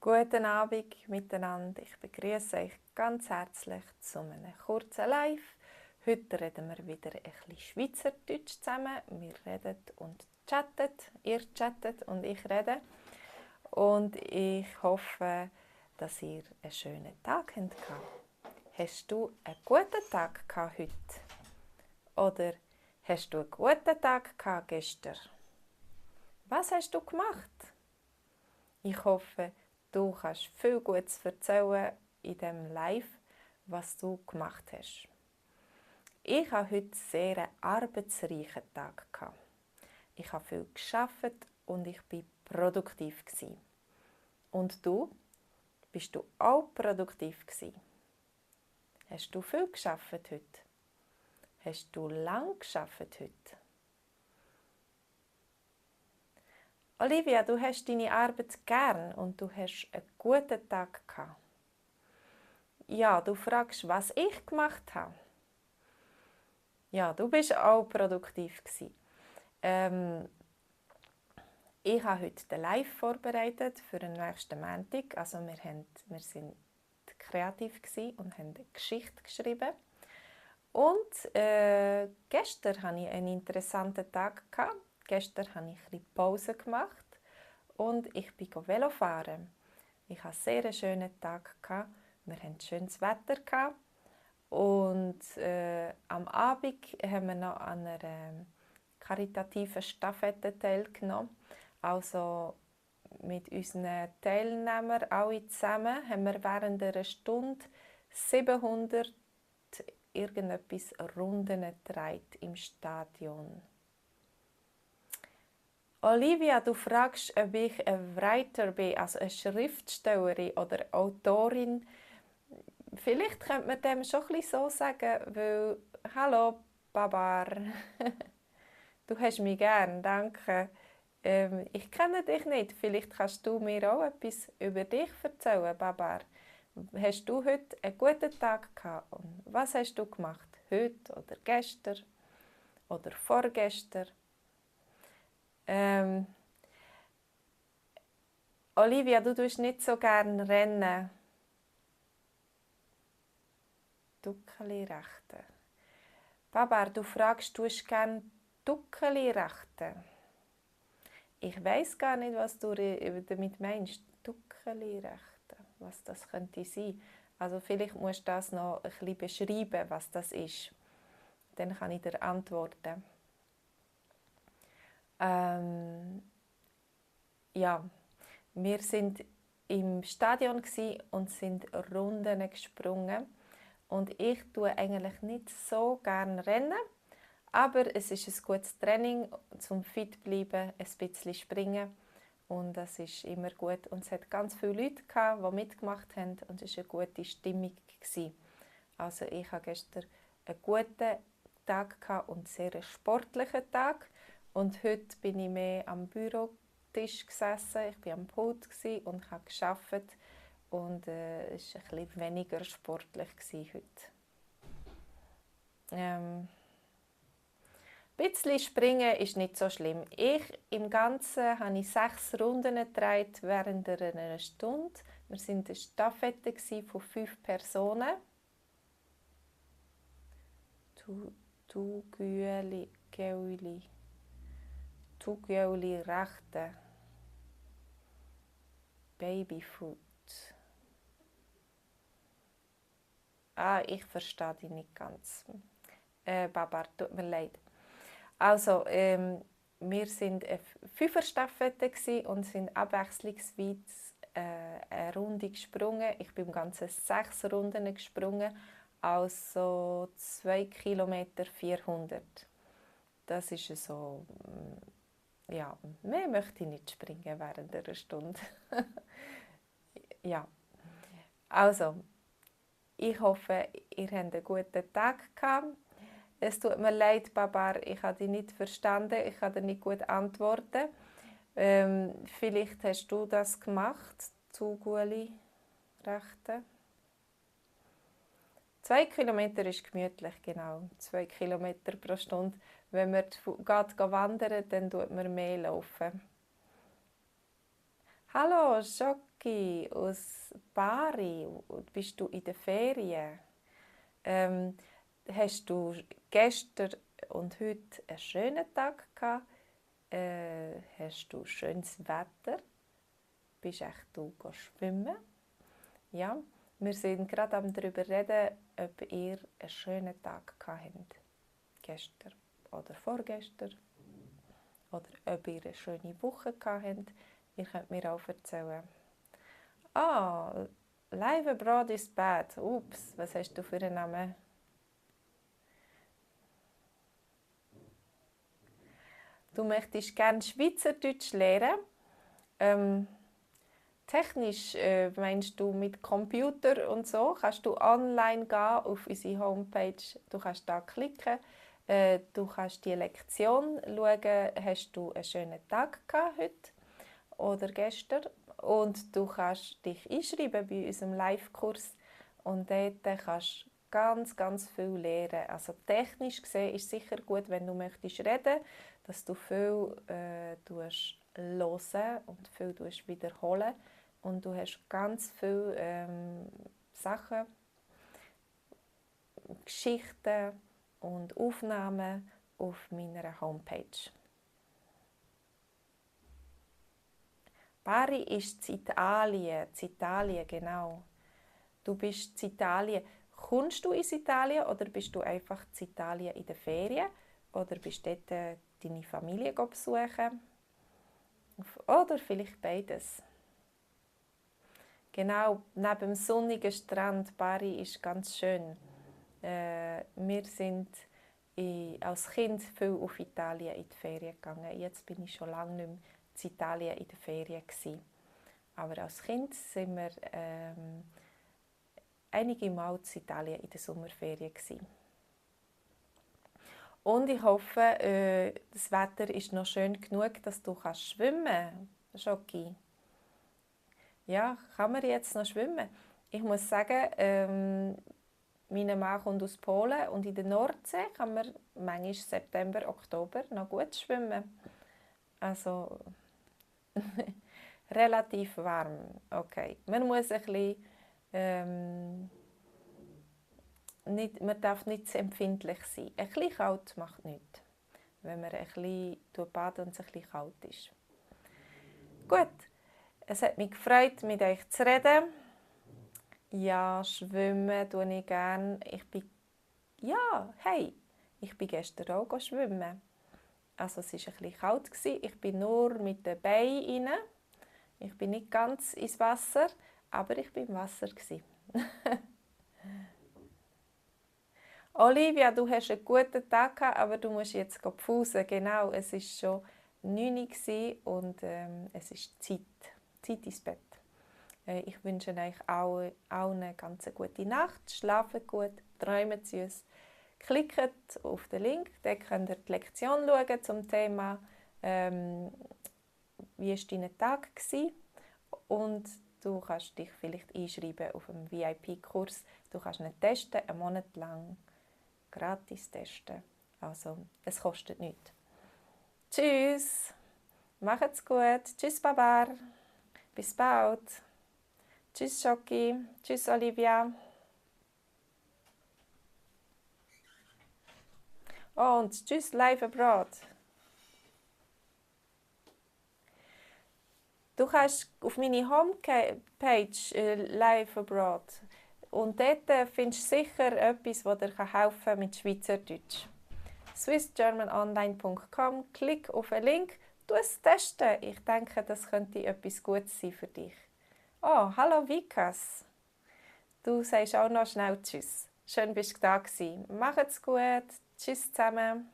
Guten Abend miteinander. Ich begrüße euch ganz herzlich zu einem kurzen Live. Heute reden wir wieder ein bisschen Schweizerdeutsch zusammen. Wir reden und chatten. Ihr chattet und ich rede. Und ich hoffe, dass ihr einen schönen Tag hattet. Hast du einen guten Tag gehabt heute? Oder hast du einen guten Tag gehabt gestern? Was hast du gemacht? Ich hoffe, du kannst viel Gutes erzählen in diesem Live, was du gemacht hast. Ich hatte heute sehr einen arbeitsreichen Tag. Ich habe viel gearbeitet und ich war produktiv. Und du? Bist du auch produktiv gewesen? Hast du viel gearbeitet heute? Hast du lang gearbeitet heute? Olivia, du hast deine Arbeit gern und du hast einen guten Tag gehabt. Ja, du fragst, was ich gemacht habe. Ja, du bist auch produktiv gewesen. Ich habe heute den Live vorbereitet für den nächsten Montag. Also wir sind kreativ und haben eine Geschichte geschrieben. Und gestern hatte ich einen interessanten Tag. Gestern habe ich ein bisschen Pause gemacht und ich bin Velofahren. Ich hatte einen sehr schönen Tag. Wir hatten schönes Wetter. Und am Abend haben wir noch an einer karitativen Stafette teilgenommen. Also mit unseren Teilnehmern alle zusammen haben wir während einer Stunde 700 irgendetwas Runden gedreht im Stadion. Olivia, du fragst, ob ich ein Writer bin, also eine Schriftstellerin oder Autorin. Vielleicht könnte man dem schon ein bisschen so sagen, weil «Hallo, Babar, du hast mich gern, danke. Ich kenne dich nicht, vielleicht kannst du mir auch etwas über dich erzählen, Babar. Hast du heute einen guten Tag gehabt? Und was hast du gemacht? Heute oder gestern oder vorgestern?» Olivia, du tust nicht so gerne rennen. Duckeli rechten. Babar, du fragst, du hast gerne Duckeli rechten. Ich weiß gar nicht, was du damit meinst. Duckeli rechten. Was das könnte sein. Also vielleicht musst du das noch ein bisschen beschreiben, was das ist. Dann kann ich dir antworten. Ja, wir sind im Stadion und sind Runden gesprungen. Und ich tue eigentlich nicht so gerne rennen, aber es ist ein gutes Training, zum fit zu bleiben, ein bisschen springen. Und das ist immer gut. Und es hat ganz viele Leute gehabt, die mitgemacht haben und es war eine gute Stimmung. Also ich hatte gestern einen guten Tag und einen sehr sportlichen Tag. Und heute bin ich mehr am Bürotisch gesessen, ich war am Pult und habe gearbeitet. Und es war ein bisschen weniger sportlich heute. Ein bisschen springen ist nicht so schlimm. Im Ganzen habe ich 6 Runden gedreht während einer Stunde. Wir waren eine Stafette von 5 Personen. Tu Güeli rechte. Babyfoot. Ich verstehe dich nicht ganz. Babar, tut mir leid. Also, wir waren eine 5er-Staffette und sind abwechslungsweise eine Runde gesprungen. Ich bin im Ganzen 6 Runden gesprungen, also 2 Kilometer 400. Das ist so, ja, mehr möchte ich nicht springen während einer Stunde. Ja, also, ich hoffe, ihr habt einen guten Tag gehabt. Es tut mir leid, Babar, ich habe dich nicht verstanden, ich kann dir nicht gut antworten. Vielleicht hast du das gemacht, Zuguli rechte. 2 Kilometer ist gemütlich, genau. 2 Kilometer pro Stunde. Wenn man wandern, dann tut man mehr laufen. Hallo, Schoki aus Bari. Bist du in den Ferien? Hast du gestern und heute einen schönen Tag gehabt? Hast du schönes Wetter? Bist echt du schwimmen? Ja, wir sind gerade darüber reden, ob ihr einen schönen Tag gehabt habt. Gestern oder vorgestern. Oder ob ihr eine schöne Woche gehabt habt. Ihr könnt mir auch erzählen. Ah, Live Abroad is bad. Ups, was hast du für einen Namen? Du möchtest gerne Schweizerdeutsch lernen. Technisch meinst du mit Computer und so? Kannst du online gehen auf unsere Homepage. Du kannst da klicken. Du kannst die Lektion schauen. Hast du einen schönen Tag gehabt heute oder gestern? Und du kannst dich einschreiben bei unserem Live-Kurs. Und dort kannst du ganz viel lernen. Also technisch gesehen ist es sicher gut, wenn du möchtest reden, dass du viel hören und viel wiederholen. Und du hast ganz viele Sachen, Geschichten und Aufnahmen auf meiner Homepage. Bari ist Italien, genau. Du bist in Italien. Kommst du in Italien oder bist du einfach in Italien in den Ferien? Oder bist du dort deine Familie besuchen? Oder vielleicht beides. Genau, neben dem sonnigen Strand Bari ist ganz schön. Wir sind als Kind viel auf Italien in die Ferien gegangen. Jetzt bin ich schon lange nicht mehr in Italien in den Ferien gewesen. Aber als Kind sind wir einige Mal in Italien in den Sommerferien gewesen. Und ich hoffe, das Wetter ist noch schön genug, dass du schwimmen kannst, Schoki. Ja, kann man jetzt noch schwimmen? Ich muss sagen, mein Mann kommt aus Polen und in der Nordsee kann man manchmal September, Oktober noch gut schwimmen. Also relativ warm. Okay. Man muss ein bisschen, man darf nicht zu empfindlich sein. Ein bisschen kalt macht nichts, wenn man ein bisschen badet und es ein bisschen kalt ist. Gut, es hat mich gefreut, mit euch zu reden. Ja, schwimmen tue ich gerne. Ich bin gestern auch schwimmen. Also es war ein bisschen kalt. Ich bin nur mit den Beinen rein. Ich bin nicht ganz ins Wasser, aber ich war im Wasser. Olivia, du hast einen guten Tag gehabt, aber du musst jetzt pfusen. Genau, es war schon 9 Uhr und es ist Zeit ins Bett. Ich wünsche euch allen eine ganz gute Nacht, schlaft gut, träumt süß. Klickt auf den Link, da könnt ihr die Lektion schauen zum Thema «Wie war dein Tag?» Und du kannst dich vielleicht einschreiben auf einen VIP-Kurs. Du kannst ihn testen, einen Monat lang gratis testen. Also, es kostet nichts. Tschüss, macht's gut. Tschüss, Baba. Bis bald. Tschüss, Schoki. Tschüss, Olivia. Und tschüss, Live Abroad. Du kannst auf meine Homepage Live Abroad und dort findest du sicher etwas, das dir helfen kann mit Schweizerdeutsch. swissgermanonline.com, klick auf den Link, du es testen. Ich denke, das könnte etwas Gutes sein für dich. Oh, hallo Vikas. Du sagst auch noch schnell Tschüss. Schön, bist du da gewesen. Macht's gut. Tschüss zusammen.